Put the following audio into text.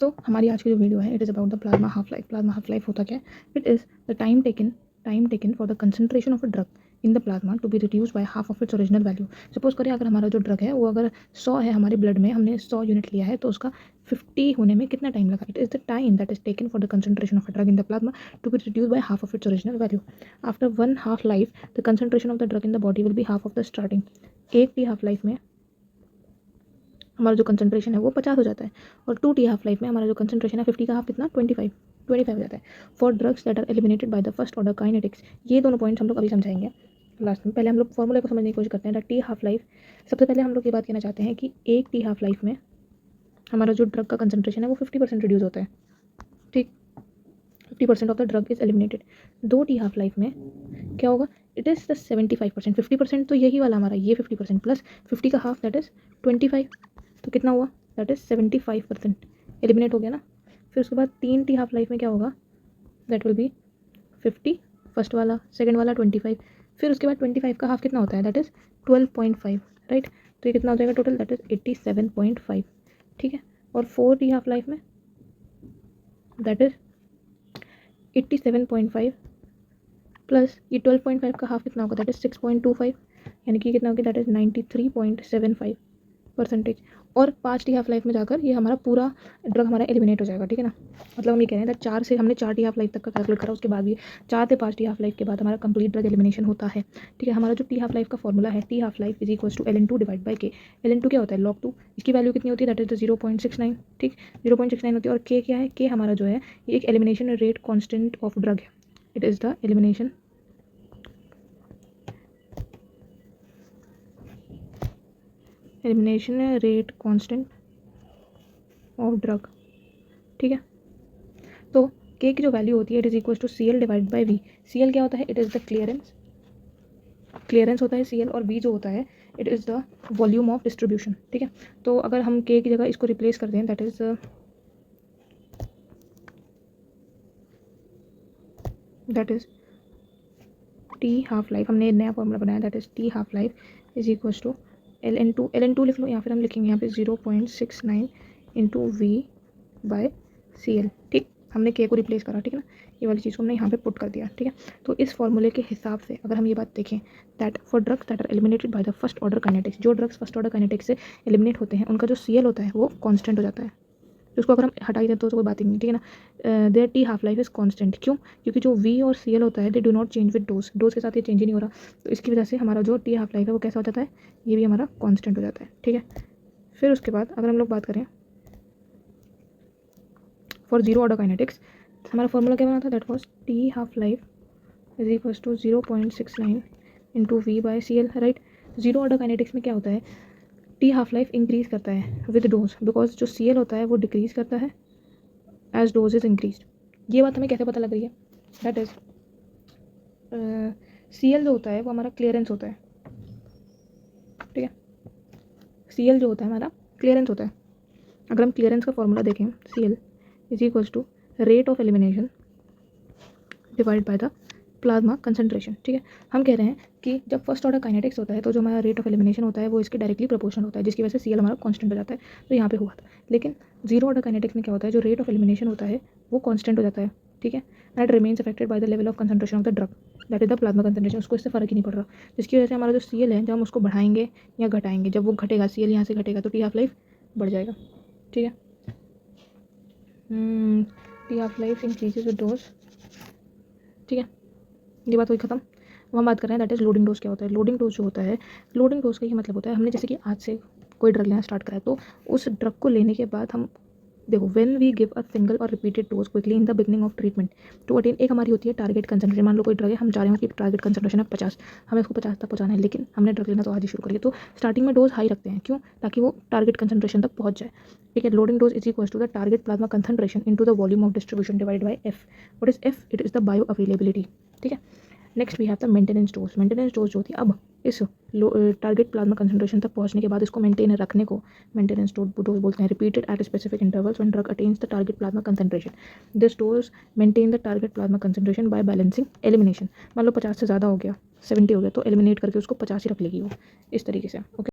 सो हमारी आज की जो वीडियो है it is about the plasma half life. Plasma half life होता क्या है? It is the time taken for the concentration of a drug in the plasma to be reduce by half of its original value. Suppose करें अगर हमारा जो drug है वो अगर 100 है हमारे ब्लड में, हमने 100 यूनिट लिया है, तो उसका 50 होने में कितना टाइम लगा? It is the time that is taken for the concentration of a drug in the plasma to be reduce by half of its original value. After 1 half life the concentration of the drug in the body will be half of the starting. एक T half life में हमारा जो concentration है वो 50 हो जाता है, और 2 टी हाफ लाइफ में हमारा जो कंसंट्रेशन है 50 का हाफ कितना 25 हो जाता है। For drugs that are eliminated by the first order kinetics, ये दोनों पॉइंट्स हम लोग अभी समझाएंगे लास्ट में। पहले हम लोग फॉर्मूले को समझने की कोशिश करते हैं। टी हाफ लाइफ, सबसे पहले हम लोग ये बात कहना चाहते हैं कि एक टी हाफ लाइफ में हमारा जो ड्रग का कंसंट्रेशन है वो 50% रिड्यूस होता है, ठीक। 50% of the drug is eliminated. 2 T half life में क्या होगा? It is the 75%। 50% तो यही वाला हमारा, ये 50% प्लस 50 का हाफ दैट इज़ 25, तो कितना हुआ? दैट इज़ 75% एलिमिनेट हो गया ना। फिर उसके बाद 3 टी हाफ लाइफ में क्या होगा? दैट विल बी 50 फर्स्ट वाला, सेकंड वाला 25, फिर उसके बाद 25 का हाफ कितना होता है? That is 12.5, right. तो ये कितना हो जाएगा टोटल? दैट इज़ 87.5, ठीक है। और 4 टी हाफ लाइफ में दैट इज़ 87.5 प्लस ये 12.5 का हाफ कितना होगा? दैट इज़ 6.25, यानी कि कितना होगा? That is 93.75%। और 5 टी हाफ लाइफ में जाकर ये हमारा पूरा ड्रग हमारा एलिमिनेट हो जाएगा, ठीक है ना। मतलब हम ये कह रहे हैं दैट 4 से हमने 4 टी हाफ लाइफ तक का कैलकुलेट करा, उसके बाद भी 4 से 5 टी हाफ लाइफ के बाद हमारा कंप्लीट ड्रग एलिमिनेशन होता है, ठीक है। हमारा जो टी हाफ लाइफ का फॉर्मूला है, T half life is equals to Ln2 divide by K. Ln2 क्या होता है? log 2। इसकी वैल्यू कितनी होती है? दैट इज 0.69, ठीक, 0.69 होती है। और के क्या है? के हमारा जो है ये एक elimination rate constant of drug है। It is the elimination rate constant of drug, ठीक है। तो के की जो वैल्यू होती है it is equal to CL divide by V. CL क्या होता है? इट इज़ द क्लियरेंस होता है CL, और V जो होता है it is the volume of distribution, ठीक है। तो अगर हम के की जगह इसको रिप्लेस कर दें, that is T half life, हमने नया फॉर्मूला बनाया, that is T half life is equal to Ln2 लिख लो, या फिर हम लिखेंगे यहाँ पे 0.69 इंटू वी बाय CL, ठीक। हमने के को रिप्लेस करा, ठीक है ना, ये वाली चीज़ को हमने यहाँ पे पुट कर दिया, ठीक है। तो इस फॉर्मूले के हिसाब से अगर हम ये बात देखें that for drugs that are eliminated by the first order kinetics, जो ड्रग्स फर्स्ट ऑर्डर काइनेटिक्स से एलिमिनेट होते हैं उनका जो CL होता है वो कांस्टेंट हो जाता है। उसको अगर हम हटा ही दें तो कोई बात ही नहीं, ठीक है ना। There T half life is constant, क्यों? क्योंकि जो V और CL होता है they do not change with dose के साथ ये चेंज ही नहीं हो रहा, तो इसकी वजह से हमारा जो टी हाफ लाइफ है वो कैसा हो जाता है? ये भी हमारा कांस्टेंट हो जाता है, ठीक है। फिर उसके बाद अगर हम लोग बात करें फॉर जीरो ऑर्डर काइनेटिक्स, हमारा फॉर्मूला क्या बना था? That was T half life is equal to 0.69 into V by CL, right. Zero order kinetics में क्या होता है? टी हाफ लाइफ इंक्रीज करता है विद डोज, बिकॉज जो CL होता है वो डिक्रीज करता है एज डोज इज इंक्रीज। ये बात हमें कैसे पता लग रही है? दैट इज CL जो होता है वो हमारा क्लियरेंस होता है, ठीक है। CL जो होता है हमारा क्लियरेंस होता है। अगर हम क्लियरेंस का फॉर्मूला देखें, CL is equals to rate of elimination divide by the plasma concentration, ठीक है। हम कह रहे हैं कि जब फर्स्ट ऑर्डर काइनेटिक्स होता है तो जो हमारा रेट ऑफ एलिमिनेशन होता है वो इसके डायरेक्टली प्रोपोर्शनल होता है, जिसकी वजह से CL हमारा कांस्टेंट हो जाता है, तो यहाँ पे हुआ था। लेकिन जीरो ऑर्डर काइनेटिक्स में क्या होता है? जो रेट ऑफ एलिमिनेशन होता है वो कांस्टेंट हो जाता है, ठीक है। And remains affected by the level of concentration of the drug, that is the plasma concentration. उसको इससे फर्क ही नहीं पड़ रहा, जिसकी वजह से हमारा जो CL है जब हम उसको बढ़ाएंगे या घटाएंगे, जब वो घटेगा CL यहाँ से घटेगा तो टी हाफ लाइफ बढ़ जाएगा, ठीक है। T half life increases with dose, ठीक है। ये बात हुई खत्म। अब हम बात कर रहे हैं दैट इज लोडिंग डोज क्या होता है? लोडिंग डोज जो होता है, लोडिंग डोज का ये मतलब होता है हमने जैसे कि आज से कोई ड्रग लेना स्टार्ट करा तो उस ड्रग को लेने के बाद हम देखो when we give a single और repeated dose quickly in the beginning of treatment to attain, एक हमारी होती है टारगेट कंसंट्रेशन। मान लो कोई ड्रग है, हम जा रहे हो कि टारगेट कंसंट्रेशन है 50, हमें उसको 50 तक पहुंचाना है, लेकिन हमने ड्रग लेना तो आज ही शुरू करिए, तो स्टार्टिंग में डोज हाई रखते हैं, क्यों? ताकि वो टारगेट कंसंट्रेशन तक पहुंच जाए, ठीक है। Loading dose is equal to the target plasma concentration into the volume of distribution divide by F। What is F? It is the bioavailability, ठीक है। Next we have the maintenance dose. Maintenance dose जो होती है, अब इस target plasma concentration तक पहुंचने के बाद इसको मेंटेन रखने को मेंटेनेंस डोज बोलते हैं। Repeated at specific intervals when drug attains the target plasma concentration, this dose maintain the target plasma concentration by balancing elimination. मान लो 50 से ज़्यादा हो गया, 70 हो गया, तो एलिमिनेट करके उसको 50 ही रख लेगी वो, इस तरीके से, ओके।